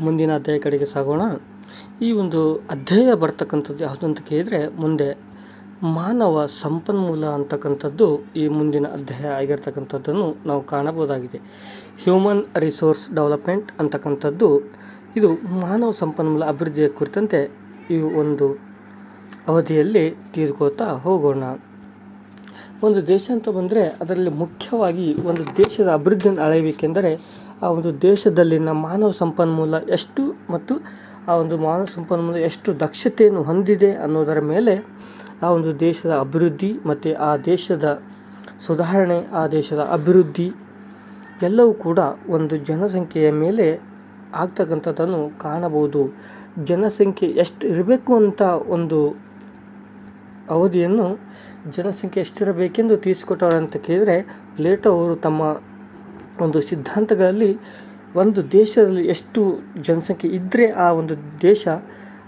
ಮುಂದಿನ ಅಧ್ಯಾಯ ಕಡೆಗೆ ಸಾಗೋಣ. ಈ ಒಂದು ಅಧ್ಯಾಯ ಬರ್ತಕ್ಕಂಥದ್ದು ಯಾವುದು ಅಂತ ಕೇಳಿದರೆ, ಮುಂದೆ ಮಾನವ ಸಂಪನ್ಮೂಲ ಅಂತಕ್ಕಂಥದ್ದು ಈ ಮುಂದಿನ ಅಧ್ಯಾಯ ಆಗಿರ್ತಕ್ಕಂಥದ್ದನ್ನು ನಾವು ಕಾಣಬಹುದಾಗಿದೆ. ಹ್ಯೂಮನ್ ರಿಸೋರ್ಸ್ ಡೆವಲಪ್ಮೆಂಟ್ ಅಂತಕ್ಕಂಥದ್ದು ಇದು ಮಾನವ ಸಂಪನ್ಮೂಲ ಅಭಿವೃದ್ಧಿಯ ಕುರಿತಂತೆ ಈ ಒಂದು ಅವಧಿಯಲ್ಲಿ ತಿಳಿದುಕೊಳ್ತಾ ಹೋಗೋಣ. ಒಂದು ದೇಶ ಅಂತ ಬಂದರೆ ಅದರಲ್ಲಿ ಮುಖ್ಯವಾಗಿ ಒಂದು ದೇಶದ ಅಭಿವೃದ್ಧಿಯನ್ನು ಅಳೆಯಬೇಕೆಂದರೆ ಆ ಒಂದು ದೇಶದಲ್ಲಿನ ಮಾನವ ಸಂಪನ್ಮೂಲ ಎಷ್ಟು ಮತ್ತು ಆ ಒಂದು ಮಾನವ ಸಂಪನ್ಮೂಲ ಎಷ್ಟು ದಕ್ಷತೆಯನ್ನು ಹೊಂದಿದೆ ಅನ್ನೋದರ ಮೇಲೆ ಆ ಒಂದು ದೇಶದ ಅಭಿವೃದ್ಧಿ ಮತ್ತು ಆ ದೇಶದ ಸುಧಾರಣೆ, ಆ ದೇಶದ ಅಭಿವೃದ್ಧಿ ಎಲ್ಲವೂ ಕೂಡ ಒಂದು ಜನಸಂಖ್ಯೆಯ ಮೇಲೆ ಆಗ್ತಕ್ಕಂಥದ್ದನ್ನು ಕಾಣಬಹುದು. ಜನಸಂಖ್ಯೆ ಎಷ್ಟು ಇರಬೇಕು ಅಂತ ಒಂದು ಅವಧಿಯನ್ನು ಜನಸಂಖ್ಯೆ ಎಷ್ಟಿರಬೇಕೆಂದು ತಿಳಿಸಿಕೊಟ್ಟವರು ಅಂತ ಕೇಳಿದರೆ, ಪ್ಲೇಟೋ ಅವರು ತಮ್ಮ ಒಂದು ಸಿದ್ಧಾಂತಗಳಲ್ಲಿ ಒಂದು ದೇಶದಲ್ಲಿ ಎಷ್ಟು ಜನಸಂಖ್ಯೆ ಇದ್ದರೆ ಆ ಒಂದು ದೇಶ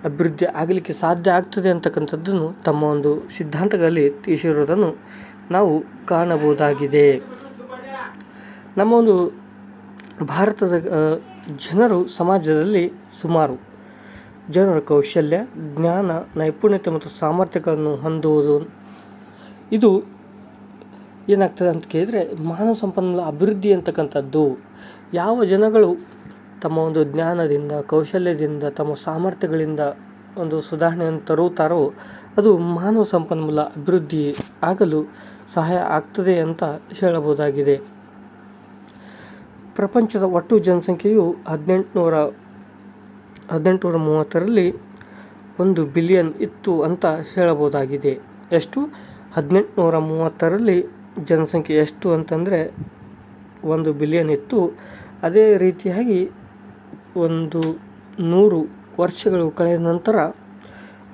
ಅಭಿವೃದ್ಧಿ ಆಗಲಿಕ್ಕೆ ಸಾಧ್ಯ ಆಗ್ತದೆ ಅಂತಕ್ಕಂಥದ್ದನ್ನು ತಮ್ಮ ಒಂದು ಸಿದ್ಧಾಂತಗಳಲ್ಲಿ ತಿಳಿಸಿರುವುದನ್ನು ನಾವು ಕಾಣಬಹುದಾಗಿದೆ. ನಮ್ಮ ಒಂದು ಭಾರತದ ಜನರು ಸಮಾಜದಲ್ಲಿ ಸುಮಾರು ಜನರ ಕೌಶಲ್ಯ, ಜ್ಞಾನ, ನೈಪುಣ್ಯತೆ ಮತ್ತು ಸಾಮರ್ಥ್ಯಗಳನ್ನು ಹೊಂದುವುದು ಇದು ಏನಾಗ್ತದೆ ಅಂತ ಕೇಳಿದರೆ ಮಾನವ ಸಂಪನ್ಮೂಲ ಅಭಿವೃದ್ಧಿ ಅಂತಕ್ಕಂಥದ್ದು. ಯಾವ ಜನಗಳು ತಮ್ಮ ಒಂದು ಜ್ಞಾನದಿಂದ, ಕೌಶಲ್ಯದಿಂದ, ತಮ್ಮ ಸಾಮರ್ಥ್ಯಗಳಿಂದ ಒಂದು ಸುಧಾರಣೆಯನ್ನು ತರುತ್ತಾರೋ ಅದು ಮಾನವ ಸಂಪನ್ಮೂಲ ಅಭಿವೃದ್ಧಿ ಆಗಲು ಸಹಾಯ ಆಗ್ತದೆ ಅಂತ ಹೇಳಬಹುದಾಗಿದೆ. ಪ್ರಪಂಚದ ಒಟ್ಟು ಜನಸಂಖ್ಯೆಯು 1830ರಲ್ಲಿ 1 ಬಿಲಿಯನ್ ಇತ್ತು ಅಂತ ಹೇಳಬಹುದಾಗಿದೆ. ಎಷ್ಟು? 1830ರಲ್ಲಿ ಜನಸಂಖ್ಯೆ ಎಷ್ಟು ಅಂತಂದರೆ 1 ಬಿಲಿಯನ್ ಇತ್ತು. ಅದೇ ರೀತಿಯಾಗಿ 100 ವರ್ಷಗಳು ಕಳೆದ ನಂತರ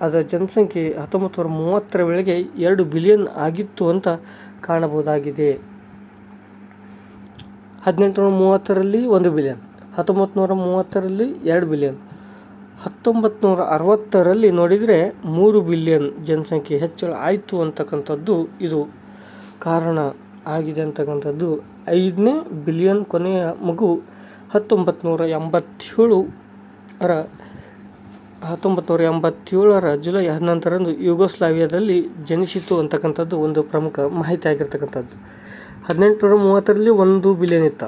ಅದರ ಜನಸಂಖ್ಯೆ 1930ರ ವೇಳೆಗೆ 2 ಬಿಲಿಯನ್ ಆಗಿತ್ತು ಅಂತ ಕಾಣಬಹುದಾಗಿದೆ. 1830ರಲ್ಲಿ 1 ಬಿಲಿಯನ್, 1930ರಲ್ಲಿ 2 ಬಿಲಿಯನ್, 1960ರಲ್ಲಿ ನೋಡಿದರೆ 3 ಬಿಲಿಯನ್ ಜನಸಂಖ್ಯೆ ಹೆಚ್ಚಳ ಆಯಿತು ಅಂತಕ್ಕಂಥದ್ದು ಇದು ಕಾರಣ ಆಗಿದೆ ಅಂತಕ್ಕಂಥದ್ದು. 5ನೇ ಬಿಲಿಯನ್ ಕೊನೆಯ ಮಗು 1987ರ ಜುಲೈ 11ರಂದು ಯುಗೋಸ್ಲಾವಿಯಾದಲ್ಲಿ ಜನಿಸಿತು ಅಂತಕ್ಕಂಥದ್ದು ಒಂದು ಪ್ರಮುಖ ಮಾಹಿತಿ ಆಗಿರ್ತಕ್ಕಂಥದ್ದು. 1830ರಲ್ಲಿ 1 ಬಿಲಿಯನ್ ಇತ್ತ,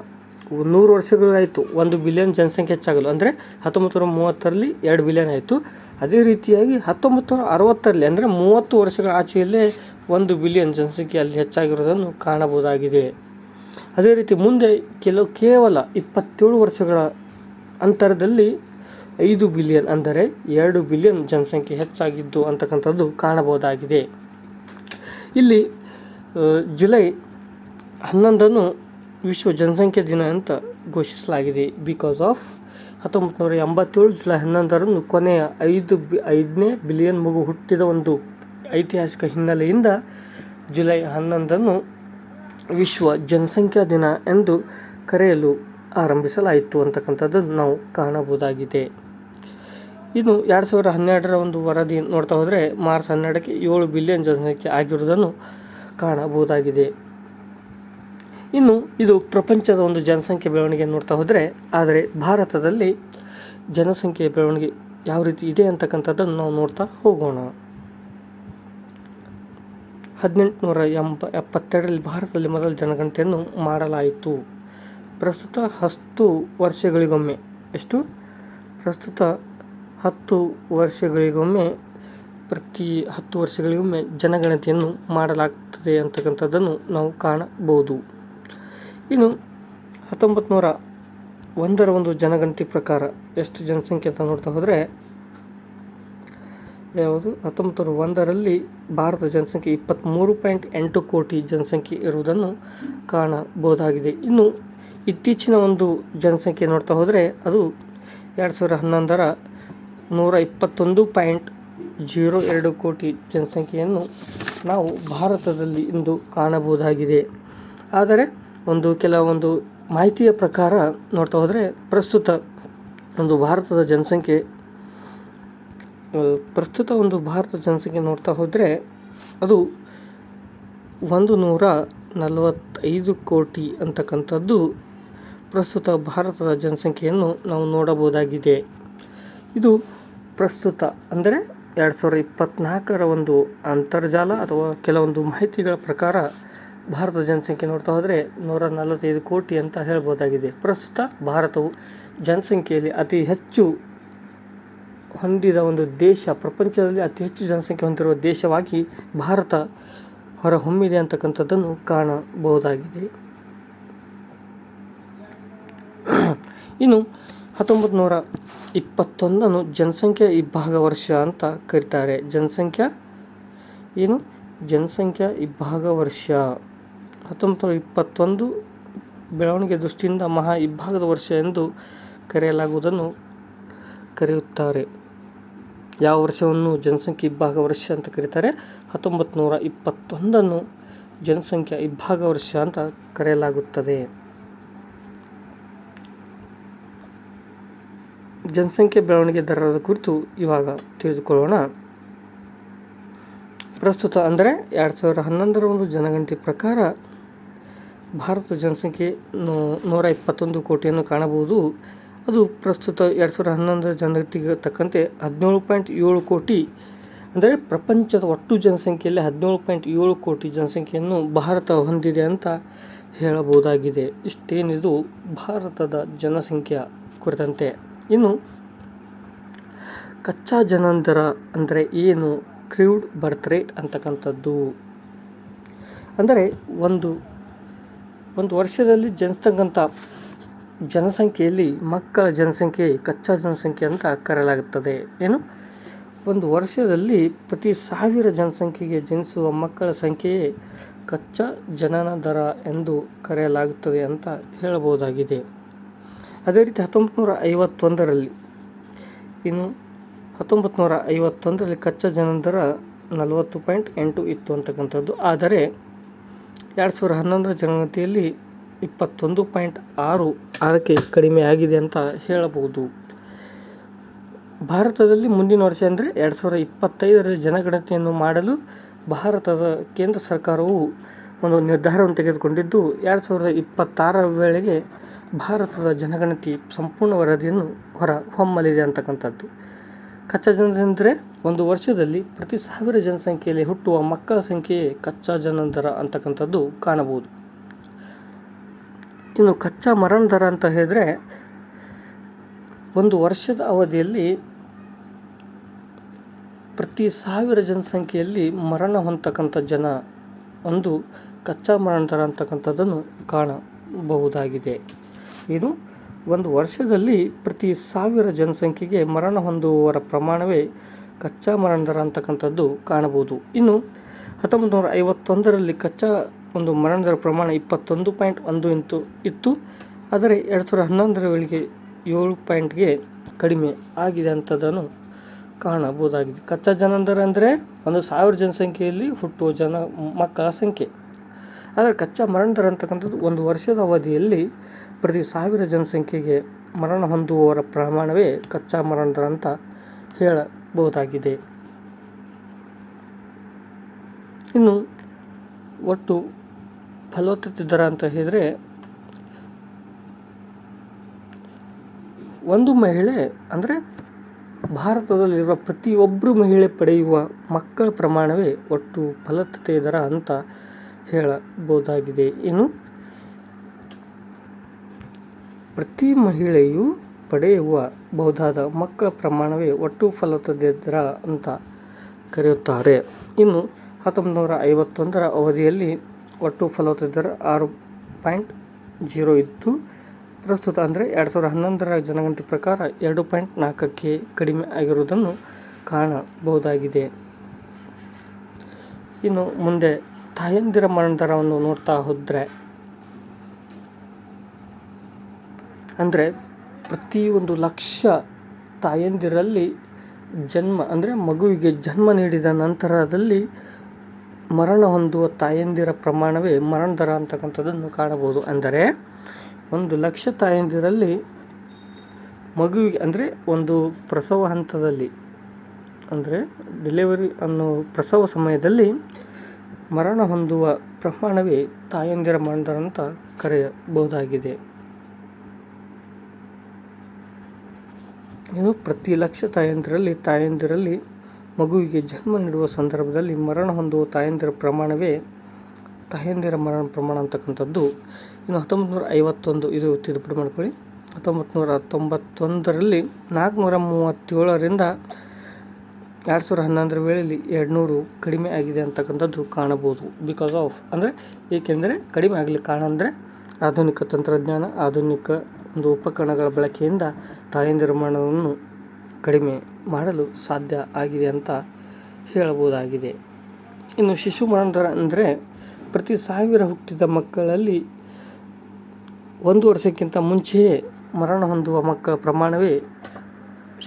100 ವರ್ಷಗಳು ಆಯಿತು 1 ಬಿಲಿಯನ್ ಜನಸಂಖ್ಯೆ ಹೆಚ್ಚಾಗಲು, ಅಂದರೆ 1930ರಲ್ಲಿ 2 ಬಿಲಿಯನ್ ಆಯಿತು. ಅದೇ ರೀತಿಯಾಗಿ 1960ರಲ್ಲಿ ಅಂದರೆ 30 ವರ್ಷಗಳ ಆಚೆಯಲ್ಲೇ 1 ಬಿಲಿಯನ್ ಜನಸಂಖ್ಯೆ ಅಲ್ಲಿ ಹೆಚ್ಚಾಗಿರೋದನ್ನು ಕಾಣಬಹುದಾಗಿದೆ. ಅದೇ ರೀತಿ ಮುಂದೆ ಕೇವಲ 27 ವರ್ಷಗಳ ಅಂತರದಲ್ಲಿ 5 ಬಿಲಿಯನ್ ಅಂದರೆ 2 ಬಿಲಿಯನ್ ಜನಸಂಖ್ಯೆ ಹೆಚ್ಚಾಗಿದ್ದು ಅಂತಕ್ಕಂಥದ್ದು ಕಾಣಬಹುದಾಗಿದೆ. ಇಲ್ಲಿ ಜುಲೈ 11ನ್ನು ವಿಶ್ವ ಜನಸಂಖ್ಯೆ ದಿನ ಅಂತ ಘೋಷಿಸಲಾಗಿದೆ. ಬಿಕಾಸ್ ಆಫ್ 1987 ಜುಲೈ 11ರಂದು ಕೊನೆಯ 5ನೇ ಬಿಲಿಯನ್ ಮಗು ಹುಟ್ಟಿದ ಒಂದು ಐತಿಹಾಸಿಕ ಹಿನ್ನೆಲೆಯಿಂದ ಜುಲೈ 11ನ್ನು ವಿಶ್ವ ಜನಸಂಖ್ಯಾ ದಿನ ಎಂದು ಕರೆಯಲು ಆರಂಭಿಸಲಾಯಿತು ಅಂತಕ್ಕಂಥದ್ದನ್ನು ನಾವು ಕಾಣಬಹುದಾಗಿದೆ. ಇನ್ನು 2012ರ ಒಂದು ವರದಿ ನೋಡ್ತಾ ಹೋದರೆ ಮಾರ್ಚ್ 12ಕ್ಕೆ 7 ಬಿಲಿಯನ್ ಜನಸಂಖ್ಯೆ ಆಗಿರುವುದನ್ನು ಕಾಣಬಹುದಾಗಿದೆ. ಇನ್ನು ಇದು ಪ್ರಪಂಚದ ಒಂದು ಜನಸಂಖ್ಯೆ ಬೆಳವಣಿಗೆ ನೋಡ್ತಾ ಹೋದರೆ, ಆದರೆ ಭಾರತದಲ್ಲಿ ಜನಸಂಖ್ಯೆಯ ಬೆಳವಣಿಗೆ ಯಾವ ರೀತಿ ಇದೆ ಅಂತಕ್ಕಂಥದ್ದನ್ನು ನಾವು ನೋಡ್ತಾ ಹೋಗೋಣ. 1872ರಲ್ಲಿ ಭಾರತದಲ್ಲಿ ಮೊದಲ ಜನಗಣತಿಯನ್ನು ಮಾಡಲಾಯಿತು. ಪ್ರಸ್ತುತ 10 ವರ್ಷಗಳಿಗೊಮ್ಮೆ ಪ್ರತಿ 10 ವರ್ಷಗಳಿಗೊಮ್ಮೆ ಜನಗಣತಿಯನ್ನು ಮಾಡಲಾಗ್ತದೆ ಅಂತಕ್ಕಂಥದ್ದನ್ನು ನಾವು ಕಾಣಬಹುದು. ಇನ್ನು 1901ರ ಒಂದು ಜನಗಣತಿ ಪ್ರಕಾರ ಎಷ್ಟು ಜನಸಂಖ್ಯೆ ಅಂತ ನೋಡ್ತಾ ಹೋದರೆ, 1901ರಲ್ಲಿ ಭಾರತ ಜನಸಂಖ್ಯೆ 23.8 ಕೋಟಿ ಜನಸಂಖ್ಯೆ ಇರುವುದನ್ನು ಕಾಣಬಹುದಾಗಿದೆ. ಇನ್ನು ಇತ್ತೀಚಿನ ಒಂದು ಜನಸಂಖ್ಯೆ ನೋಡ್ತಾ ಹೋದರೆ ಅದು 2011ರ 121.02 ಕೋಟಿ ಜನಸಂಖ್ಯೆಯನ್ನು ನಾವು ಭಾರತದಲ್ಲಿ ಇಂದು ಕಾಣಬಹುದಾಗಿದೆ. ಆದರೆ ಕೆಲವೊಂದು ಮಾಹಿತಿಯ ಪ್ರಕಾರ ನೋಡ್ತಾ ಹೋದರೆ ಪ್ರಸ್ತುತ ಒಂದು ಭಾರತದ ಜನಸಂಖ್ಯೆ ನೋಡ್ತಾ ಹೋದರೆ ಅದು 145 ಕೋಟಿ ಅಂತಕ್ಕಂಥದ್ದು ಪ್ರಸ್ತುತ ಭಾರತದ ಜನಸಂಖ್ಯೆಯನ್ನು ನಾವು ನೋಡಬಹುದಾಗಿದೆ. ಇದು ಪ್ರಸ್ತುತ ಅಂದರೆ 2024 ಒಂದು ಅಂತರ್ಜಾಲ ಅಥವಾ ಕೆಲವೊಂದು ಮಾಹಿತಿಗಳ ಪ್ರಕಾರ ಭಾರತದ ಜನಸಂಖ್ಯೆ ನೋಡ್ತಾ ಹೋದರೆ 145 ಕೋಟಿ ಅಂತ ಹೇಳ್ಬೋದಾಗಿದೆ. ಪ್ರಸ್ತುತ ಭಾರತವು ಜನಸಂಖ್ಯೆಯಲ್ಲಿ ಅತಿ ಹೆಚ್ಚು ಹೊಂದಿದ ಒಂದು ದೇಶ, ಪ್ರಪಂಚದಲ್ಲಿ ಅತಿ ಹೆಚ್ಚು ಜನಸಂಖ್ಯೆ ಹೊಂದಿರುವ ದೇಶವಾಗಿ ಭಾರತ ಹೊರಹೊಮ್ಮಿದೆ ಅಂತಕ್ಕಂಥದ್ದನ್ನು ಕಾಣಬಹುದಾಗಿದೆ. ಇನ್ನು 1921 ಜನಸಂಖ್ಯಾ ವಿಭಾಗ ವರ್ಷ ಅಂತ ಕರೀತಾರೆ. ಜನಸಂಖ್ಯಾ ವಿಭಾಗ ವರ್ಷ 1921 ಬೆಳವಣಿಗೆ ದೃಷ್ಟಿಯಿಂದ ಮಹಾ ವಿಭಾಗದ ವರ್ಷ ಎಂದು ಕರೆಯಲಾಗುವುದನ್ನು ಕರೆಯುತ್ತಾರೆ. ಯಾವ ವರ್ಷವನ್ನು ಜನಸಂಖ್ಯೆ ವಿಭಾಗ ವರ್ಷ ಅಂತ ಕರೀತಾರೆ? 1921 ಜನಸಂಖ್ಯಾ ವಿಭಾಗ ವರ್ಷ ಅಂತ ಕರೆಯಲಾಗುತ್ತದೆ. ಜನಸಂಖ್ಯೆ ಬೆಳವಣಿಗೆ ದರದ ಕುರಿತು ಇವಾಗ ತಿಳಿದುಕೊಳ್ಳೋಣ. ಪ್ರಸ್ತುತ ಅಂದರೆ 2011 ಒಂದು ಜನಗಣತಿ ಪ್ರಕಾರ ಭಾರತದ ಜನಸಂಖ್ಯೆ 121 ಕೋಟಿಯನ್ನು ಕಾಣಬಹುದು. ಅದು ಪ್ರಸ್ತುತ 2011 ಜನಗಣತಿಗೆ ತಕ್ಕಂತೆ 17.7 ಕೋಟಿ, ಅಂದರೆ ಪ್ರಪಂಚದ ಒಟ್ಟು ಜನಸಂಖ್ಯೆಯಲ್ಲಿ 17.7 ಕೋಟಿ ಜನಸಂಖ್ಯೆಯನ್ನು ಭಾರತ ಹೊಂದಿದೆ ಅಂತ ಹೇಳಬಹುದಾಗಿದೆ. ಇಷ್ಟೇನಿದು ಭಾರತದ ಜನಸಂಖ್ಯೆಯ ಕುರಿತಂತೆ. ಇನ್ನು ಕಚ್ಚಾ ಜನನ ದರ ಅಂದರೆ ಏನು? ಕ್ರೂಡ್ ಬರ್ತ್ ರೇಟ್ ಅಂತಕ್ಕಂಥದ್ದು ಅಂದರೆ ಒಂದು ವರ್ಷದಲ್ಲಿ ಜನಿಸ್ತಕ್ಕಂಥ ಜನಸಂಖ್ಯೆಯಲ್ಲಿ ಮಕ್ಕಳ ಜನಸಂಖ್ಯೆ ಕಚ್ಚಾ ಜನಸಂಖ್ಯೆ ಅಂತ ಕರೆಯಲಾಗುತ್ತದೆ. ಒಂದು ವರ್ಷದಲ್ಲಿ ಪ್ರತಿ 1000 ಜನಸಂಖ್ಯೆಗೆ ಜನಿಸುವ ಮಕ್ಕಳ ಸಂಖ್ಯೆಯೇ ಕಚ್ಚಾ ಜನನ ದರ ಎಂದು ಕರೆಯಲಾಗುತ್ತದೆ ಅಂತ ಹೇಳಬಹುದಾಗಿದೆ. ಅದೇ ರೀತಿ 1951ರಲ್ಲಿ ಕಚ್ಚಾ ಜನನ ದರ 40.8 ಇತ್ತು ಅಂತಕ್ಕಂಥದ್ದು. ಆದರೆ 2011 ಜನಗಣತಿಯಲ್ಲಿ 21.6 ಅದಕ್ಕೆ ಕಡಿಮೆ ಆಗಿದೆ ಅಂತ ಹೇಳಬಹುದು. ಭಾರತದಲ್ಲಿ ಮುಂದಿನ ವರ್ಷ ಅಂದರೆ 2025ರಲ್ಲಿ ಜನಗಣತಿಯನ್ನು ಮಾಡಲು ಭಾರತದ ಕೇಂದ್ರ ಸರ್ಕಾರವು ಒಂದು ನಿರ್ಧಾರವನ್ನು ತೆಗೆದುಕೊಂಡಿದ್ದು 2026ರ ವೇಳೆಗೆ ಭಾರತದ ಜನಗಣತಿ ಸಂಪೂರ್ಣ ವರದಿಯನ್ನು ಹೊಮ್ಮಲಿದೆ ಅಂತಕ್ಕಂಥದ್ದು. ಕಚ್ಚಾ ಜನನ ಅಂದರೆ ಒಂದು ವರ್ಷದಲ್ಲಿ ಪ್ರತಿ 1000 ಜನಸಂಖ್ಯೆಯಲ್ಲಿ ಹುಟ್ಟುವ ಮಕ್ಕಳ ಸಂಖ್ಯೆಯೇ ಕಚ್ಚಾ ಜನನ ದರ ಅಂತಕ್ಕಂಥದ್ದು ಕಾಣಬಹುದು. ಇನ್ನು ಕಚ್ಚಾ ಮರಣ ದರ ಅಂತ ಹೇಳಿದರೆ ಒಂದು ವರ್ಷದ ಅವಧಿಯಲ್ಲಿ ಪ್ರತಿ 1000 ಜನಸಂಖ್ಯೆಯಲ್ಲಿ ಮರಣ ಹೊಂದತಕ್ಕಂಥ ಜನ ಒಂದು ಕಚ್ಚಾ ಮರಣ ದರ ಅಂತಕ್ಕಂಥದ್ದನ್ನು ಕಾಣಬಹುದಾಗಿದೆ. ಇದು ಒಂದು ವರ್ಷದಲ್ಲಿ ಪ್ರತಿ 1000 ಜನಸಂಖ್ಯೆಗೆ ಮರಣ ಹೊಂದುವವರ ಪ್ರಮಾಣವೇ ಕಚ್ಚಾ ಮರಣ ದರ ಅಂತಕ್ಕಂಥದ್ದು ಕಾಣಬಹುದು. ಇನ್ನು 1951ರಲ್ಲಿ ಕಚ್ಚಾ ಒಂದು ಮರಣ ದರ ಪ್ರಮಾಣ 21.1 ಇತ್ತು. ಆದರೆ 2011ರ ವೇಳೆಗೆ 7 ಪಾಯಿಂಟ್ಗೆ ಕಡಿಮೆ ಆಗಿದೆ ಅಂತದನ್ನು ಕಾಣಬಹುದಾಗಿದೆ. ಕಚ್ಚಾ ಜನನ ದರ ಅಂದರೆ ಒಂದು 1000 ಜನಸಂಖ್ಯೆಯಲ್ಲಿ ಹುಟ್ಟುವ ಮಕ್ಕಳ ಸಂಖ್ಯೆ. ಆದರೆ ಕಚ್ಚಾ ಮರಣ ದರ ಅಂತಕ್ಕಂಥದ್ದು ಒಂದು ವರ್ಷದ ಅವಧಿಯಲ್ಲಿ ಪ್ರತಿ 1000 ಜನಸಂಖ್ಯೆಗೆ ಮರಣ ಹೊಂದುವವರ ಪ್ರಮಾಣವೇ ಕಚ್ಚಾ ಮರಣ ದರ ಅಂತ ಹೇಳಬಹುದಾಗಿದೆ. ಇನ್ನು ಒಟ್ಟು ಫಲವತ್ತತೆ ದರ ಅಂತ ಹೇಳಿದರೆ ಒಂದು ಮಹಿಳೆ ಅಂದರೆ ಭಾರತದಲ್ಲಿರುವ ಪ್ರತಿಯೊಬ್ಬರು ಮಹಿಳೆ ಪಡೆಯುವ ಮಕ್ಕಳ ಪ್ರಮಾಣವೇ ಒಟ್ಟು ಫಲವತ್ತತೆ ದರ ಅಂತ ಹೇಳಬಹುದಾಗಿದೆ. ಇನ್ನು ಪ್ರತಿ ಮಹಿಳೆಯು ಪಡೆಯಬಹುದಾದ ಮಕ್ಕಳ ಪ್ರಮಾಣವೇ ಒಟ್ಟು ಫಲವತ್ತತೆ ದರ ಅಂತ ಕರೆಯುತ್ತಾರೆ. ಇನ್ನು 1951ರ ಅವಧಿಯಲ್ಲಿ ಒಟ್ಟು ಫಲವತ್ತತೆ ದರ 6.0 ಇತ್ತು. ಪ್ರಸ್ತುತ ಅಂದರೆ 2011ರ ಜನಗಣತಿ ಪ್ರಕಾರ 2.4ಕ್ಕೆ ಕಡಿಮೆ ಆಗಿರುವುದನ್ನು ಕಾಣಬಹುದಾಗಿದೆ. ಇನ್ನು ಮುಂದೆ ತಾಯಂದಿರ ಮರಣ ದರವನ್ನು ನೋಡ್ತಾ ಹೋದರೆ ಅಂದರೆ ಪ್ರತಿ 1,00,000 ತಾಯಂದಿರಲ್ಲಿ ಮಗುವಿಗೆ ಜನ್ಮ ನೀಡಿದ ನಂತರದಲ್ಲಿ ಮರಣ ಹೊಂದುವ ತಾಯಂದಿರ ಪ್ರಮಾಣವೇ ಮರಣ ದರ ಅಂತಕ್ಕಂಥದ್ದನ್ನು ಕಾಣಬಹುದು. ಅಂದರೆ 1,00,000 ತಾಯಂದಿರಲ್ಲಿ ಮಗುವಿಗೆ ಅಂದರೆ ಒಂದು ಪ್ರಸವ ಹಂತದಲ್ಲಿ ಅಂದರೆ ಡೆಲಿವರಿ ಅನ್ನೋ ಪ್ರಸವ ಸಮಯದಲ್ಲಿ ಮರಣ ಹೊಂದುವ ಪ್ರಮಾಣವೇ ತಾಯಂದಿರ ಮರಣ ದರ ಅಂತ ಕರೆಯಬಹುದಾಗಿದೆ. ಇನ್ನು ಪ್ರತಿ ಲಕ್ಷ ತಾಯಂದಿರಲ್ಲಿ ಮಗುವಿಗೆ ಜನ್ಮ ನೀಡುವ ಸಂದರ್ಭದಲ್ಲಿ ಮರಣ ಹೊಂದುವ ತಾಯಂದಿರ ಮರಣ ಪ್ರಮಾಣ ಅಂತಕ್ಕಂಥದ್ದು ಇನ್ನು 1951 ಇದು ತಿದ್ದುಪಡಿ ಮಾಡ್ಕೊಳ್ಳಿ. 1991ರಲ್ಲಿ 437ರಿಂದ 2011 ವೇಳೆಯಲ್ಲಿ 200 ಕಡಿಮೆ ಆಗಿದೆ ಅಂತಕ್ಕಂಥದ್ದು ಕಾಣಬಹುದು. ಬಿಕಾಸ್ ಆಫ್ ಏಕೆಂದರೆ ಕಡಿಮೆ ಆಗಲಿಕ್ಕೆ ಕಾರಣ ಅಂದರೆ ಆಧುನಿಕ ತಂತ್ರಜ್ಞಾನ, ಆಧುನಿಕ ಒಂದು ಉಪಕರಣಗಳ ಬಳಕೆಯಿಂದ ತಾಯಂದಿರ ಮರಣವನ್ನು ಕಡಿಮೆ ಮಾಡಲು ಸಾಧ್ಯ ಆಗಿದೆ ಅಂತ ಹೇಳಬಹುದಾಗಿದೆ. ಇನ್ನು ಶಿಶು ಮರಣ ದರ ಅಂದರೆ ಪ್ರತಿ 1000 ಹುಟ್ಟಿದ ಮಕ್ಕಳಲ್ಲಿ 1 ವರ್ಷಕ್ಕಿಂತ ಮುಂಚೆಯೇ ಮರಣ ಹೊಂದುವ ಮಕ್ಕಳ ಪ್ರಮಾಣವೇ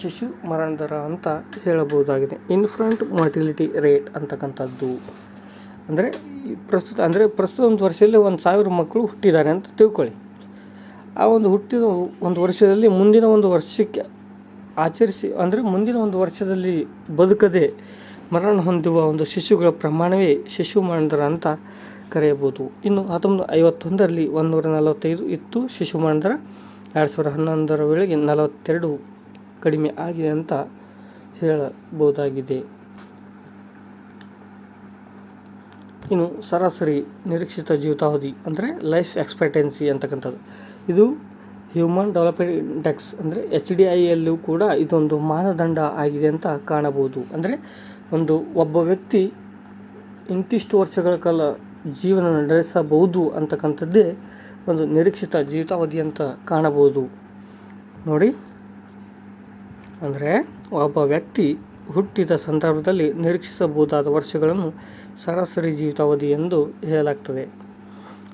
ಶಿಶು ಮರಣ ದರ ಅಂತ ಹೇಳಬಹುದಾಗಿದೆ. ಇನ್ಫ್ಯಾಂಟ್ ಮಾರ್ಟಿಲಿಟಿ ರೇಟ್ ಅಂತಕ್ಕಂಥದ್ದು ಅಂದರೆ ಪ್ರಸ್ತುತ ಒಂದು ವರ್ಷದಲ್ಲಿ 1000 ಮಕ್ಕಳು ಹುಟ್ಟಿದ್ದಾರೆ ಅಂತ ತಿಳ್ಕೊಳ್ಳಿ. ಆ ಒಂದು ಹುಟ್ಟಿದ ಒಂದು ವರ್ಷದಲ್ಲಿ ಮುಂದಿನ ಒಂದು ವರ್ಷಕ್ಕೆ ಮುಂದಿನ ಒಂದು ವರ್ಷದಲ್ಲಿ ಬದುಕದೆ ಮರಣ ಹೊಂದುವ ಒಂದು ಶಿಶುಗಳ ಪ್ರಮಾಣವೇ ಶಿಶು ಮರಣ ದರ ಅಂತ ಕರೆಯಬಹುದು. ಇನ್ನು 1951ರಲ್ಲಿ 145 ಇತ್ತು ಶಿಶು ಮರಣ ದರ. 2011 ವೇಳೆಗೆ 42 ಕಡಿಮೆ ಆಗಿದೆ ಅಂತ ಹೇಳಬಹುದಾಗಿದೆ. ಇನ್ನು ಸರಾಸರಿ ನಿರೀಕ್ಷಿತ ಜೀವಿತಾವಧಿ ಅಂದರೆ ಲೈಫ್ ಎಕ್ಸ್ಪೆಕ್ಟೆನ್ಸಿ ಅಂತಕ್ಕಂಥದ್ದು ಇದು ಹ್ಯೂಮನ್ ಡೆವಲಪ್ಮೆಂಟ್ ಇಂಡೆಕ್ಸ್ HDIಯಲ್ಲೂ ಕೂಡ ಇದೊಂದು ಮಾನದಂಡ ಆಗಿದೆ ಅಂತ ಕಾಣಬಹುದು. ಅಂದರೆ ಒಬ್ಬ ವ್ಯಕ್ತಿ ಇಂತಿಷ್ಟು ವರ್ಷಗಳ ಕಾಲ ಜೀವನ ನಡೆಸಬಹುದು ಅಂತಕ್ಕಂಥದ್ದೇ ಒಂದು ನಿರೀಕ್ಷಿತ ಜೀವಿತಾವಧಿ ಅಂತ ಕಾಣಬಹುದು. ನೋಡಿ, ಅಂದರೆ ಒಬ್ಬ ವ್ಯಕ್ತಿ ಹುಟ್ಟಿದ ಸಂದರ್ಭದಲ್ಲಿ ನಿರೀಕ್ಷಿಸಬಹುದಾದ ವರ್ಷಗಳನ್ನು ಸರಾಸರಿ ಜೀವಿತಾವಧಿ ಎಂದು ಹೇಳಲಾಗ್ತದೆ.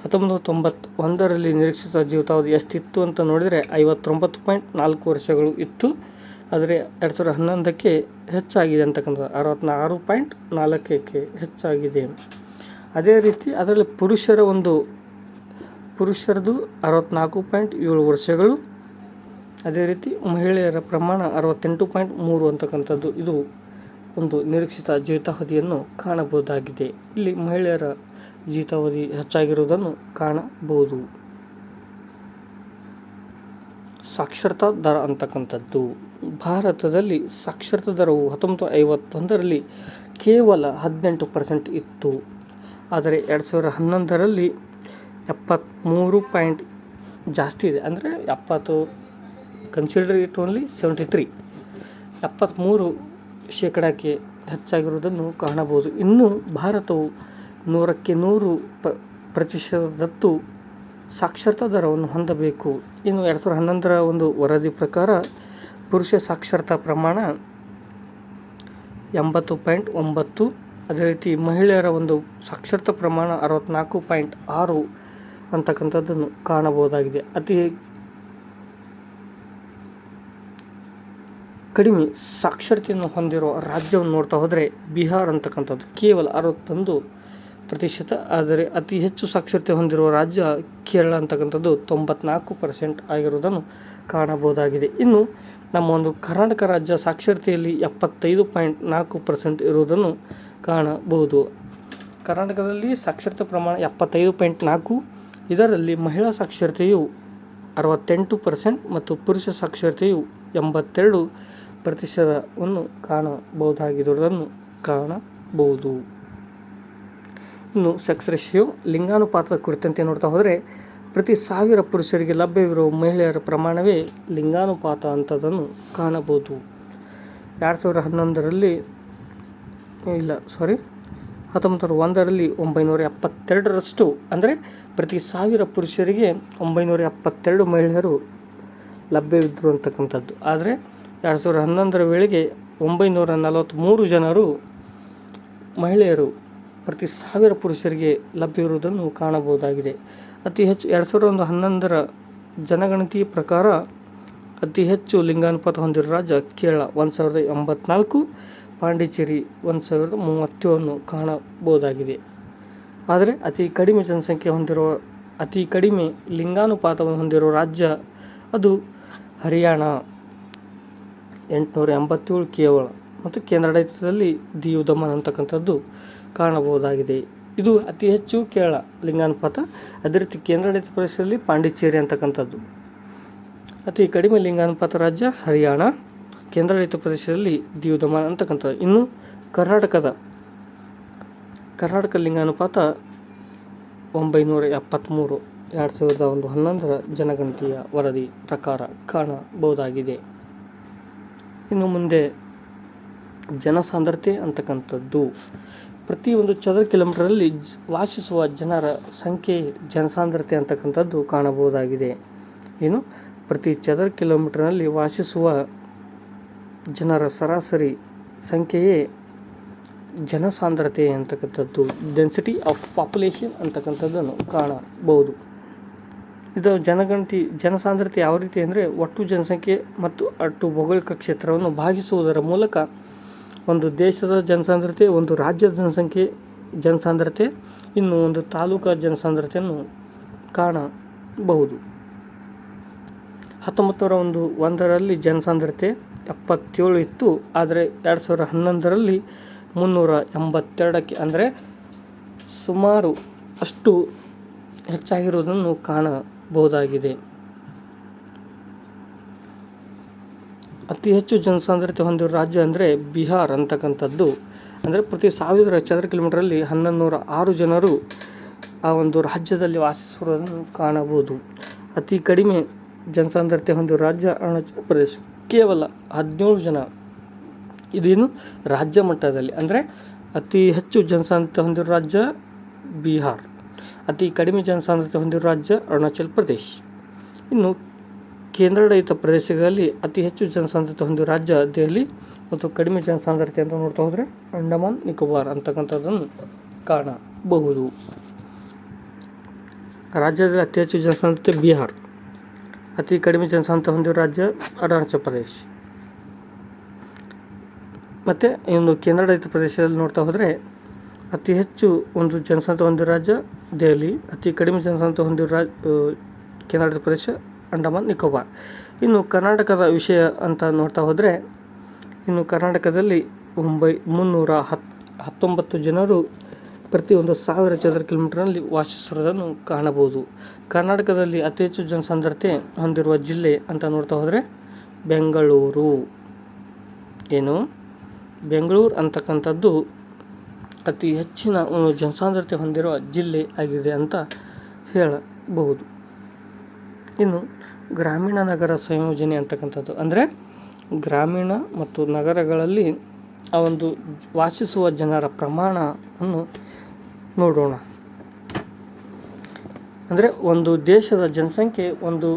1991ರಲ್ಲಿ ನಿರೀಕ್ಷಿತ ಜೀವಿತಾವಧಿ ಎಷ್ಟಿತ್ತು ಅಂತ ನೋಡಿದರೆ 59.4 ವರ್ಷಗಳು ಇತ್ತು. ಆದರೆ 2011ಕ್ಕೆ ಹೆಚ್ಚಾಗಿದೆ ಅಂತಕ್ಕಂಥದ್ದು 66.4ಕ್ಕೆ ಹೆಚ್ಚಾಗಿದೆ. ಅದೇ ರೀತಿ ಅದರಲ್ಲಿ ಪುರುಷರದು 64.7 ವರ್ಷಗಳು. ಅದೇ ರೀತಿ ಮಹಿಳೆಯರ ಪ್ರಮಾಣ 68.3 ಅಂತಕ್ಕಂಥದ್ದು ಇದು ಒಂದು ನಿರೀಕ್ಷಿತ ಜೀವಿತಾವಧಿಯನ್ನು ಕಾಣಬಹುದಾಗಿದೆ. ಇಲ್ಲಿ ಮಹಿಳೆಯರ ಜೀವಿತಾವಧಿ ಹೆಚ್ಚಾಗಿರುವುದನ್ನು ಕಾಣಬಹುದು. ಸಾಕ್ಷರತಾ ದರ ಅಂತಕ್ಕಂಥದ್ದು ಭಾರತದಲ್ಲಿ ಸಾಕ್ಷರತಾ ದರವು 1951ರಲ್ಲಿ ಕೇವಲ 18% ಇತ್ತು. ಆದರೆ 2011ರಲ್ಲಿ 73 ಜಾಸ್ತಿ ಇದೆ. ಅಂದರೆ 70 ಕನ್ಸಿಡರ್ ಇಟ್ ಓನ್ಲಿ 73 73% ಹೆಚ್ಚಾಗಿರುವುದನ್ನು ಕಾಣಬಹುದು. ಇನ್ನು ಭಾರತವು 100ಕ್ಕೆ 100% ಸಾಕ್ಷರತಾ ದರವನ್ನು ಹೊಂದಬೇಕು. ಇನ್ನು 2011ರ ಒಂದು ವರದಿ ಪ್ರಕಾರ ಪುರುಷ ಸಾಕ್ಷರತಾ ಪ್ರಮಾಣ 80.9. ಅದೇ ರೀತಿ ಮಹಿಳೆಯರ ಒಂದು ಸಾಕ್ಷರತಾ ಪ್ರಮಾಣ 64.6 ಅಂತಕ್ಕಂಥದ್ದನ್ನು ಕಾಣಬಹುದಾಗಿದೆ. ಅತಿ ಕಡಿಮೆ ಸಾಕ್ಷರತೆಯನ್ನು ಹೊಂದಿರುವ ರಾಜ್ಯವನ್ನು ನೋಡ್ತಾ ಹೋದರೆ ಬಿಹಾರ್ ಅಂತಕ್ಕಂಥದ್ದು ಕೇವಲ 61%. ಆದರೆ ಅತಿ ಹೆಚ್ಚು ಸಾಕ್ಷರತೆ ಹೊಂದಿರುವ ರಾಜ್ಯ ಕೇರಳ ಅಂತಕ್ಕಂಥದ್ದು 94% ಆಗಿರುವುದನ್ನು ಕಾಣಬಹುದಾಗಿದೆ. ಇನ್ನು ನಮ್ಮ ಒಂದು ಕರ್ನಾಟಕ ರಾಜ್ಯ ಸಾಕ್ಷರತೆಯಲ್ಲಿ 75.4% ಇರುವುದನ್ನು ಕಾಣಬಹುದು. ಕರ್ನಾಟಕದಲ್ಲಿ ಸಾಕ್ಷರತೆ ಪ್ರಮಾಣ 75.4. ಇದರಲ್ಲಿ ಮಹಿಳಾ ಸಾಕ್ಷರತೆಯು 68% ಮತ್ತು ಪುರುಷ ಸಾಕ್ಷರತೆಯು 82%ವನ್ನು ಕಾಣಬಹುದಾಗಿರುವುದನ್ನು ಕಾಣಬಹುದು. ಇನ್ನು ಸೆಕ್ಸ್ ರೇಷಿಯೋ ಲಿಂಗಾನುಪಾತದ ಕುರಿತಂತೆ ನೋಡ್ತಾ ಹೋದರೆ ಪ್ರತಿ 1000 ಪುರುಷರಿಗೆ ಲಭ್ಯವಿರುವ ಮಹಿಳೆಯರ ಪ್ರಮಾಣವೇ ಲಿಂಗಾನುಪಾತ ಅಂತದನ್ನು ಕಾಣಬಹುದು. 1901ರಲ್ಲಿ 972ರಷ್ಟು ಅಂದರೆ ಪ್ರತಿ 1000 ಪುರುಷರಿಗೆ 972 ಮಹಿಳೆಯರು ಲಭ್ಯವಿದ್ದರು ಅಂತಕ್ಕಂಥದ್ದು. ಆದರೆ 2011ರ ವೇಳೆಗೆ 943 ಜನರು ಮಹಿಳೆಯರು ಪ್ರತಿ 1000 ಪುರುಷರಿಗೆ ಲಭ್ಯವಿರುವುದನ್ನು ಕಾಣಬಹುದಾಗಿದೆ. ಅತಿ ಹೆಚ್ಚು 2011ರ ಜನಗಣತಿ ಪ್ರಕಾರ ಅತಿ ಹೆಚ್ಚು ಲಿಂಗಾನುಪಾತ ಹೊಂದಿರುವ ರಾಜ್ಯ ಕೇರಳ 1084, ಪಾಂಡಿಚೇರಿ 1037 ಕಾಣಬಹುದಾಗಿದೆ. ಆದರೆ ಅತಿ ಕಡಿಮೆ ಜನಸಂಖ್ಯೆ ಅತಿ ಕಡಿಮೆ ಲಿಂಗಾನುಪಾತವನ್ನು ಹೊಂದಿರುವ ರಾಜ್ಯ ಅದು ಹರಿಯಾಣ 887 ಕೇವಲ. ಮತ್ತು ಕೇಂದ್ರಾಡಳಿತದಲ್ಲಿ ದಿಯು ದಮನ್ ಅಂತಕ್ಕಂಥದ್ದು ಕಾಣಬಹುದಾಗಿದೆ. ಇದು ಅತಿ ಹೆಚ್ಚು ಕೇರಳ ಲಿಂಗಾನುಪಾತ. ಅದೇ ರೀತಿ ಕೇಂದ್ರಾಡಳಿತ ಪ್ರದೇಶದಲ್ಲಿ ಪಾಂಡಿಚೇರಿ ಅಂತಕ್ಕಂಥದ್ದು. ಅತಿ ಕಡಿಮೆ ಲಿಂಗಾನುಪಾತ ರಾಜ್ಯ ಹರಿಯಾಣ. ಕೇಂದ್ರಾಡಳಿತ ಪ್ರದೇಶದಲ್ಲಿ ದೀವ್ ದಮನ್ ಅಂತಕ್ಕಂಥದ್ದು. ಇನ್ನು ಕರ್ನಾಟಕ ಲಿಂಗಾನುಪಾತ 973 2011 ಜನಗಣತಿಯ ವರದಿ ಪ್ರಕಾರ ಕಾಣಬಹುದಾಗಿದೆ. ಇನ್ನು ಮುಂದೆ ಜನಸಾಂದ್ರತೆ ಅಂತಕ್ಕಂಥದ್ದು ಪ್ರತಿ ಒಂದು ಚದರ ಕಿಲೋಮೀಟರಲ್ಲಿ ವಾಸಿಸುವ ಜನರ ಸಂಖ್ಯೆ ಜನಸಾಂದ್ರತೆ ಅಂತಕ್ಕಂಥದ್ದು ಕಾಣಬಹುದಾಗಿದೆ. ಇನ್ನು ಪ್ರತಿ ಚದರ ಕಿಲೋಮೀಟರ್ನಲ್ಲಿ ವಾಸಿಸುವ ಜನರ ಸರಾಸರಿ ಸಂಖ್ಯೆಯೇ ಜನಸಾಂದ್ರತೆ ಅಂತಕ್ಕಂಥದ್ದು, ಡೆನ್ಸಿಟಿ ಆಫ್ ಪಾಪ್ಯುಲೇಷನ್ ಅಂತಕ್ಕಂಥದ್ದನ್ನು ಕಾಣಬಹುದು. ಇದು ಜನಸಾಂದ್ರತೆ ಯಾವ ರೀತಿ ಅಂದರೆ ಒಟ್ಟು ಜನಸಂಖ್ಯೆ ಮತ್ತು ಒಟ್ಟು ಭೌಗೋಳಿಕ ಕ್ಷೇತ್ರವನ್ನು ಭಾಗಿಸುವುದರ ಮೂಲಕ ಒಂದು ದೇಶದ ಜನಸಾಂದ್ರತೆ, ಒಂದು ರಾಜ್ಯದ ಜನಸಾಂದ್ರತೆ, ಇನ್ನು ಒಂದು ತಾಲೂಕಾ ಜನಸಾಂದ್ರತೆಯನ್ನು ಕಾಣಬಹುದು. 1901ರಲ್ಲಿ ಜನಸಾಂದ್ರತೆ 77 ಇತ್ತು. ಆದರೆ 2011ರಲ್ಲಿ 382ಕ್ಕೆ ಅಂದರೆ ಸುಮಾರು ಅಷ್ಟು ಹೆಚ್ಚಾಗಿರುವುದನ್ನು ಕಾಣಬಹುದಾಗಿದೆ. ಅತಿ ಹೆಚ್ಚು ಜನಸಾಂದ್ರತೆ ಹೊಂದಿರುವ ರಾಜ್ಯ ಅಂದರೆ ಬಿಹಾರ್ ಅಂತಕ್ಕಂಥದ್ದು. ಅಂದರೆ ಪ್ರತಿ 1000 ಚದರ ಕಿಲೋಮೀಟರಲ್ಲಿ 1106 ಜನರು ಆ ಒಂದು ರಾಜ್ಯದಲ್ಲಿ ವಾಸಿಸುವುದನ್ನು ಕಾಣಬಹುದು. ಅತಿ ಕಡಿಮೆ ಜನಸಾಂದ್ರತೆ ಹೊಂದಿರುವ ರಾಜ್ಯ ಅರುಣಾಚಲ ಪ್ರದೇಶ, ಕೇವಲ 17 ಜನ. ಇದೇನು ರಾಜ್ಯ ಮಟ್ಟದಲ್ಲಿ. ಅಂದರೆ ಅತಿ ಹೆಚ್ಚು ಜನಸಾಂದ್ರತೆ ಹೊಂದಿರುವ ರಾಜ್ಯ ಬಿಹಾರ್, ಅತಿ ಕಡಿಮೆ ಜನಸಾಂದ್ರತೆ ಹೊಂದಿರುವ ರಾಜ್ಯ ಅರುಣಾಚಲ ಪ್ರದೇಶ. ಇನ್ನು ಕೇಂದ್ರಾಡಳಿತ ಪ್ರದೇಶಗಳಲ್ಲಿ ಅತಿ ಹೆಚ್ಚು ಜನಸಾಂದ್ರತೆ ಹೊಂದಿರುವ ರಾಜ್ಯ ದೆಹಲಿ ಮತ್ತು ಕಡಿಮೆ ಜನಸಾಂದ್ರತೆ ಅಂತ ನೋಡ್ತಾ ಹೋದರೆ ಅಂಡಮಾನ್ ನಿಕೋಬಾರ್ ಅಂತಕ್ಕಂಥದ್ದನ್ನು ಕಾಣಬಹುದು. ರಾಜ್ಯದಲ್ಲಿ ಅತಿ ಹೆಚ್ಚು ಜನಸಾಂದ್ರತೆ ಬಿಹಾರ್, ಅತಿ ಕಡಿಮೆ ಜನಸಾಂದ್ರತೆ ಹೊಂದಿರುವ ರಾಜ್ಯ ಅರುಣಾಚಲ ಪ್ರದೇಶ. ಮತ್ತು ಇನ್ನು ಕೇಂದ್ರಾಡಳಿತ ಪ್ರದೇಶದಲ್ಲಿ ನೋಡ್ತಾ ಹೋದರೆ ಅತಿ ಹೆಚ್ಚು ಒಂದು ಜನಸಾಂದ್ರತೆ ಹೊಂದಿರುವ ರಾಜ್ಯ ದೆಹಲಿ, ಅತಿ ಕಡಿಮೆ ಜನಸಾಂದ್ರತೆ ಹೊಂದಿರುವ ಕೇಂದ್ರಾಡಳಿತ ಪ್ರದೇಶ ಅಂಡಮಾನ್ ನಿಕೋಬಾರ್. ಇನ್ನು ಕರ್ನಾಟಕದ ವಿಷಯ ಅಂತ ನೋಡ್ತಾ ಹೋದರೆ ಇನ್ನು ಕರ್ನಾಟಕದಲ್ಲಿ 319 ಜನರು ಪ್ರತಿ 1000 ಚದರ ಕಿಲೋಮೀಟರ್ನಲ್ಲಿ ವಾಸಿಸಿರುವುದನ್ನು ಕಾಣಬಹುದು. ಕರ್ನಾಟಕದಲ್ಲಿ ಅತಿ ಹೆಚ್ಚು ಜನಸಾಂದ್ರತೆ ಹೊಂದಿರುವ ಜಿಲ್ಲೆ ಅಂತ ನೋಡ್ತಾ ಹೋದರೆ ಬೆಂಗಳೂರು ಅಂತಕ್ಕಂಥದ್ದು ಅತಿ ಹೆಚ್ಚಿನ ಜನಸಾಂದ್ರತೆ ಹೊಂದಿರುವ ಜಿಲ್ಲೆ ಆಗಿದೆ ಅಂತ ಹೇಳಬಹುದು. ಇನ್ನು ಗ್ರಾಮೀಣ ನಗರ ಸಂಯೋಜನೆ ಅಂತಕ್ಕಂಥದ್ದು ಅಂದರೆ ಗ್ರಾಮೀಣ ಮತ್ತು ನಗರಗಳಲ್ಲಿ ಆ ಒಂದು ವಾಸಿಸುವ ಜನರ ಪ್ರಮಾಣವನ್ನು ನೋಡೋಣ. ಅಂದರೆ ಒಂದು ದೇಶದ ಜನಸಂಖ್ಯೆ ಒಂದು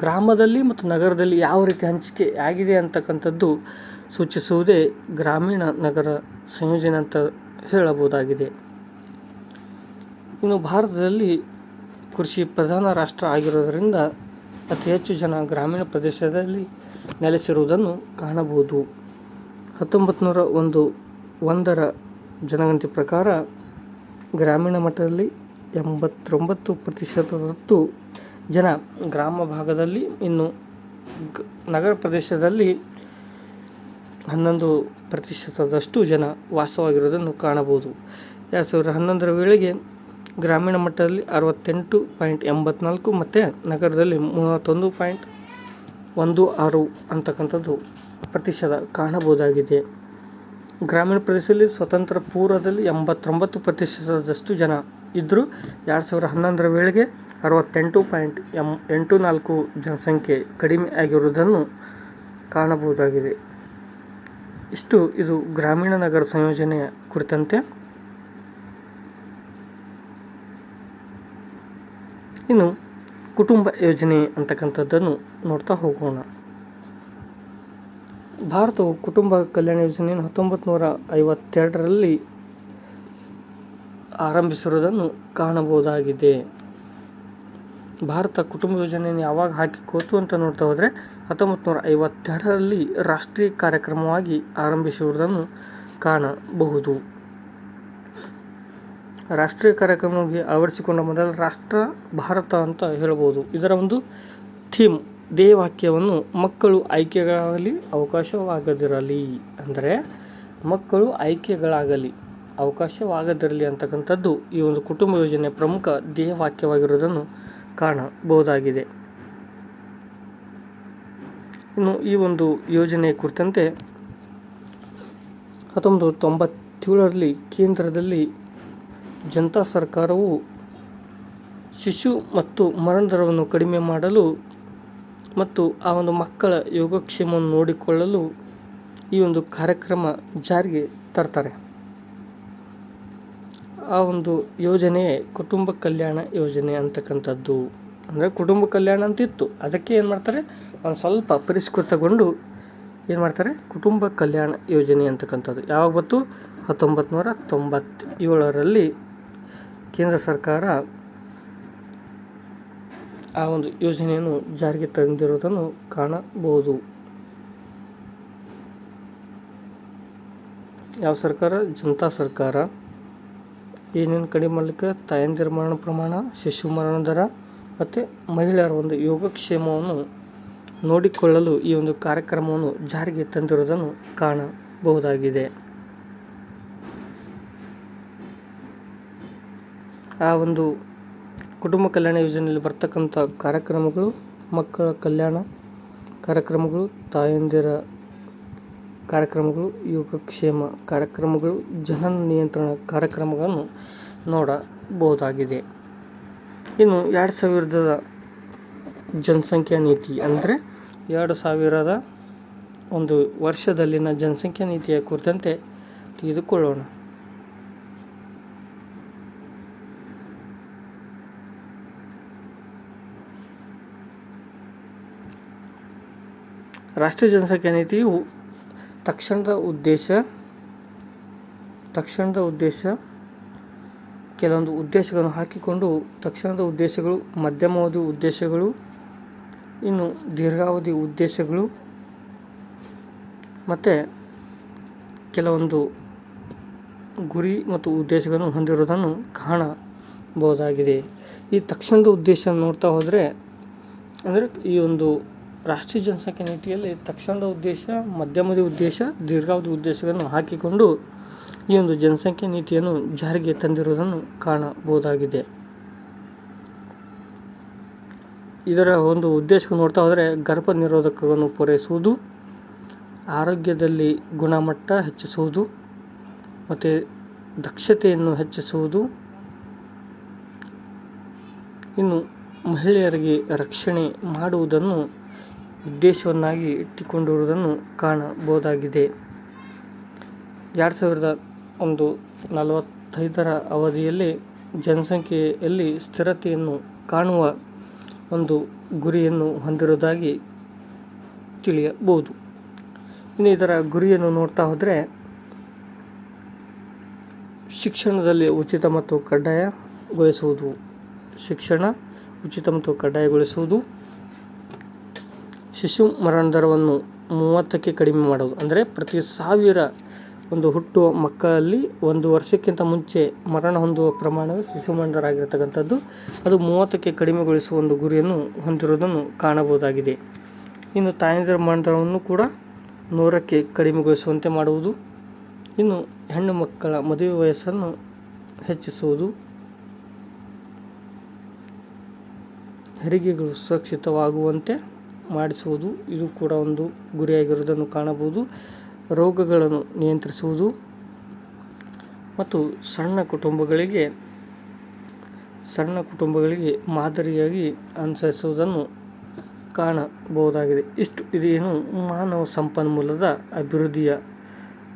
ಗ್ರಾಮದಲ್ಲಿ ಮತ್ತು ನಗರದಲ್ಲಿ ಯಾವ ರೀತಿ ಹಂಚಿಕೆ ಆಗಿದೆ ಅಂತಕ್ಕಂಥದ್ದು ಸೂಚಿಸುವುದೇ ಗ್ರಾಮೀಣ ನಗರ ಸಂಯೋಜನೆ ಅಂತ ಹೇಳಬಹುದಾಗಿದೆ. ಇನ್ನು ಭಾರತದಲ್ಲಿ ಕೃಷಿ ಪ್ರಧಾನ ರಾಷ್ಟ್ರ ಆಗಿರೋದರಿಂದ ಅತಿ ಹೆಚ್ಚು ಜನ ಗ್ರಾಮೀಣ ಪ್ರದೇಶದಲ್ಲಿ ನೆಲೆಸಿರುವುದನ್ನು ಕಾಣಬಹುದು. 1901ರ ಜನಗಣತಿ ಪ್ರಕಾರ ಗ್ರಾಮೀಣ ಮಟ್ಟದಲ್ಲಿ 89% ಜನ ಗ್ರಾಮ ಭಾಗದಲ್ಲಿ, ಇನ್ನು ನಗರ ಪ್ರದೇಶದಲ್ಲಿ 11% ಜನ ವಾಸವಾಗಿರುವುದನ್ನು ಕಾಣಬಹುದು. 2011ರ ವೇಳೆಗೆ ಗ್ರಾಮೀಣ ಮಟ್ಟದಲ್ಲಿ 68.84 ಮತ್ತು ನಗರದಲ್ಲಿ 31.16 ಅಂತಕ್ಕಂಥದ್ದು ಪ್ರತಿಶತ ಕಾಣಬಹುದಾಗಿದೆ. ಗ್ರಾಮೀಣ ಪ್ರದೇಶದಲ್ಲಿ ಸ್ವತಂತ್ರ ಪೂರ್ವದಲ್ಲಿ 89% ಜನ ಇದ್ದರೂ 2011ರ ವೇಳೆಗೆ 68.84 ಜನಸಂಖ್ಯೆ ಕಡಿಮೆ ಆಗಿರುವುದನ್ನು ಕಾಣಬಹುದಾಗಿದೆ. ಇದು ಗ್ರಾಮೀಣ ನಗರ ಸಂಯೋಜನೆಯ ಕುರಿತಂತೆ. ಇನ್ನು ಕುಟುಂಬ ಯೋಜನೆ ಅಂತಕ್ಕಂಥದ್ದನ್ನು ನೋಡ್ತಾ ಹೋಗೋಣ. ಭಾರತವು ಕುಟುಂಬ ಕಲ್ಯಾಣ ಯೋಜನೆಯನ್ನು 1952ರಲ್ಲಿ ಆರಂಭಿಸಿರುವುದನ್ನು ಕಾಣಬಹುದಾಗಿದೆ. ಭಾರತ ಕುಟುಂಬ ಯೋಜನೆಯನ್ನು ಯಾವಾಗ ಹಾಕಿಕೋತು ಅಂತ ನೋಡ್ತಾ ಹೋದರೆ 1952ರಲ್ಲಿ ರಾಷ್ಟ್ರೀಯ ಕಾರ್ಯಕ್ರಮವಾಗಿ ಆರಂಭಿಸಿರುವುದನ್ನು ಕಾಣಬಹುದು. ರಾಷ್ಟ್ರೀಯ ಕಾರ್ಯಕ್ರಮವಾಗಿ ಅಳವಡಿಸಿಕೊಂಡ ಮೊದಲ ರಾಷ್ಟ್ರ ಭಾರತ ಅಂತ ಹೇಳಬಹುದು. ಇದರ ಒಂದು ಥೀಮ್, ಧ್ಯೇಯವಾಕ್ಯವನ್ನು ಮಕ್ಕಳು ಆಯ್ಕೆಗಳಾಗಲಿ ಅವಕಾಶವಾಗದಿರಲಿ, ಅಂದರೆ ಮಕ್ಕಳು ಆಯ್ಕೆಗಳಾಗಲಿ ಅವಕಾಶವಾಗದಿರಲಿ ಅಂತಕ್ಕಂಥದ್ದು ಈ ಒಂದು ಕುಟುಂಬ ಯೋಜನೆಯ ಪ್ರಮುಖ ಧ್ಯೇಯವಾಕ್ಯವಾಗಿರುವುದನ್ನು ಕಾಣಬಹುದಾಗಿದೆ. ಇನ್ನು ಈ ಒಂದು ಯೋಜನೆ ಕುರಿತಂತೆ 1997ರಲ್ಲಿ ಕೇಂದ್ರದಲ್ಲಿ ಜನತಾ ಸರ್ಕಾರವು ಶಿಶು ಮತ್ತು ಮರಣ ದರವನ್ನು ಕಡಿಮೆ ಮಾಡಲು ಮತ್ತು ಆ ಒಂದು ಮಕ್ಕಳ ಯೋಗಕ್ಷೇಮವನ್ನು ನೋಡಿಕೊಳ್ಳಲು ಈ ಒಂದು ಕಾರ್ಯಕ್ರಮ ಜಾರಿಗೆ ತರ್ತಾರೆ. ಆ ಒಂದು ಯೋಜನೆ ಕುಟುಂಬ ಕಲ್ಯಾಣ ಯೋಜನೆ ಅಂತಕ್ಕಂಥದ್ದು. ಅಂದರೆ ಕುಟುಂಬ ಕಲ್ಯಾಣ ಅಂತಿತ್ತು, ಅದಕ್ಕೆ ಏನು ಮಾಡ್ತಾರೆ, ಒಂದು ಸ್ವಲ್ಪ ಪರಿಷ್ಕೃತಗೊಂಡು ಏನು ಮಾಡ್ತಾರೆ, ಕುಟುಂಬ ಕಲ್ಯಾಣ ಯೋಜನೆ ಅಂತಕ್ಕಂಥದ್ದು. ಯಾವಾಗ ಬಂತು? 1997ರಲ್ಲಿ ಕೇಂದ್ರ ಸರ್ಕಾರ ಆ ಒಂದು ಯೋಜನೆಯನ್ನು ಜಾರಿಗೆ ತಂದಿರುವುದನ್ನು ಕಾಣಬಹುದು. ಯಾವ ಸರ್ಕಾರ? ಜನತಾ ಸರ್ಕಾರ. ಏನೇನು ಕಡಿಮೆ ಮಾಡಲಿಕ್ಕೆ? ತಾಯಂದಿರ ಮರಣ ಪ್ರಮಾಣ, ಶಿಶು ಮರಣ ದರ ಮತ್ತು ಮಹಿಳೆಯರ ಒಂದು ಯೋಗಕ್ಷೇಮವನ್ನು ನೋಡಿಕೊಳ್ಳಲು ಈ ಒಂದು ಕಾರ್ಯಕ್ರಮವನ್ನು ಜಾರಿಗೆ ತಂದಿರುವುದನ್ನು ಕಾಣಬಹುದಾಗಿದೆ. ಆ ಒಂದು ಕುಟುಂಬ ಕಲ್ಯಾಣ ಯೋಜನೆಯಲ್ಲಿ ಬರ್ತಕ್ಕಂಥ ಕಾರ್ಯಕ್ರಮಗಳು ಮಕ್ಕಳ ಕಲ್ಯಾಣ ಕಾರ್ಯಕ್ರಮಗಳು, ತಾಯಂದಿರ ಕಾರ್ಯಕ್ರಮಗಳು, ಯೋಗಕ್ಷೇಮ ಕಾರ್ಯಕ್ರಮಗಳು, ಜನನ ನಿಯಂತ್ರಣ ಕಾರ್ಯಕ್ರಮಗಳನ್ನು ನೋಡಬಹುದಾಗಿದೆ. ಇನ್ನು 2000ದ ಜನಸಂಖ್ಯಾ ನೀತಿ ಅಂದರೆ 2000ದ ಒಂದು ವರ್ಷದಲ್ಲಿನ ಜನಸಂಖ್ಯಾ ನೀತಿಯ ಕುರಿತಂತೆ ತಿಳಿದುಕೊಳ್ಳೋಣ. ರಾಷ್ಟ್ರೀಯ ಜನಸಂಖ್ಯಾ ನೀತಿಯು ತಕ್ಷಣದ ಉದ್ದೇಶ ಕೆಲವೊಂದು ಉದ್ದೇಶಗಳನ್ನು ಹಾಕಿಕೊಂಡು ತಕ್ಷಣದ ಉದ್ದೇಶಗಳು, ಮಧ್ಯಮಾವಧಿ ಉದ್ದೇಶಗಳು, ಇನ್ನು ದೀರ್ಘಾವಧಿ ಉದ್ದೇಶಗಳು ಮತ್ತು ಕೆಲವೊಂದು ಗುರಿ ಮತ್ತು ಉದ್ದೇಶಗಳನ್ನು ಹೊಂದಿರುವುದನ್ನು ಕಾಣಬಹುದಾಗಿದೆ. ಈ ತಕ್ಷಣದ ಉದ್ದೇಶ ನೋಡ್ತಾ ಹೋದರೆ ಅಂದರೆ ಈ ಒಂದು ರಾಷ್ಟ್ರೀಯ ಜನಸಂಖ್ಯಾ ನೀತಿಯಲ್ಲಿ ತಕ್ಷಣದ ಉದ್ದೇಶ, ಮಧ್ಯಮಾವಧಿ ಉದ್ದೇಶ, ದೀರ್ಘಾವಧಿ ಉದ್ದೇಶಗಳನ್ನು ಹಾಕಿಕೊಂಡು ಈ ಒಂದು ಜನಸಂಖ್ಯಾ ನೀತಿಯನ್ನು ಜಾರಿಗೆ ತಂದಿರುವುದನ್ನು ಕಾಣಬಹುದಾಗಿದೆ. ಇದರ ಒಂದು ಉದ್ದೇಶವನ್ನು ನೋಡ್ತಾ ಹೋದರೆ ಗರ್ಭ ನಿರೋಧಕವನ್ನು ಪೂರೈಸುವುದು, ಆರೋಗ್ಯದಲ್ಲಿ ಗುಣಮಟ್ಟ ಹೆಚ್ಚಿಸುವುದು ಮತ್ತು ದಕ್ಷತೆಯನ್ನು ಹೆಚ್ಚಿಸುವುದು, ಇನ್ನು ಮಹಿಳೆಯರಿಗೆ ರಕ್ಷಣೆ ಮಾಡುವುದನ್ನು ಉದ್ದೇಶವನ್ನಾಗಿ ಇಟ್ಟುಕೊಂಡಿರುವುದನ್ನು ಕಾಣಬಹುದಾಗಿದೆ. 2045ರ ಅವಧಿಯಲ್ಲಿ ಜನಸಂಖ್ಯೆಯಲ್ಲಿ ಸ್ಥಿರತೆಯನ್ನು ಕಾಣುವ ಒಂದು ಗುರಿಯನ್ನು ಹೊಂದಿರುವುದಾಗಿ ತಿಳಿಯಬಹುದು. ಇನ್ನು ಇದರ ಗುರಿಯನ್ನು ನೋಡ್ತಾ ಹೋದರೆ ಶಿಕ್ಷಣದಲ್ಲಿ ಉಚಿತ ಮತ್ತು ಕಡ್ಡಾಯಗೊಳಿಸುವುದು, ಶಿಶು ಮರಣ ದರವನ್ನು 30ಕ್ಕೆ ಕಡಿಮೆ ಮಾಡೋದು. ಅಂದರೆ ಪ್ರತಿ 1000 ಒಂದು ಹುಟ್ಟುವ ಮಕ್ಕಳಲ್ಲಿ 1 ವರ್ಷಕ್ಕಿಂತ ಮುಂಚೆ ಮರಣ ಹೊಂದುವ ಪ್ರಮಾಣವು ಶಿಶು ಮರಣ ದರ ಆಗಿರತಕ್ಕಂಥದ್ದು ಅದು 30ಕ್ಕೆ ಕಡಿಮೆಗೊಳಿಸುವ ಒಂದು ಗುರಿಯನ್ನು ಹೊಂದಿರುವುದನ್ನು ಕಾಣಬಹುದಾಗಿದೆ. ಇನ್ನು ತಾಯಂದಿರ ಮರಣ ದರವನ್ನು ಕೂಡ 100ಕ್ಕೆ ಕಡಿಮೆಗೊಳಿಸುವಂತೆ ಮಾಡುವುದು, ಇನ್ನು ಹೆಣ್ಣು ಮಕ್ಕಳ ಮದುವೆ ವಯಸ್ಸನ್ನು ಹೆಚ್ಚಿಸುವುದು, ಹೆರಿಗೆಗಳು ಸುರಕ್ಷಿತವಾಗುವಂತೆ ಮಾಡಿಸುವುದು, ಇದು ಕೂಡ ಒಂದು ಗುರಿಯಾಗಿರುವುದನ್ನು ಕಾಣಬಹುದು. ರೋಗಗಳನ್ನು ನಿಯಂತ್ರಿಸುವುದು ಮತ್ತು ಸಣ್ಣ ಕುಟುಂಬಗಳಿಗೆ ಮಾದರಿಯಾಗಿ ಅನುಸರಿಸುವುದನ್ನು ಕಾಣಬಹುದಾಗಿದೆ. ಇದೇನು ಮಾನವ ಸಂಪನ್ಮೂಲದ ಅಭಿವೃದ್ಧಿಯ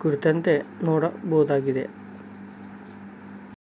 ಕುರಿತಂತೆ ನೋಡಬಹುದಾಗಿದೆ.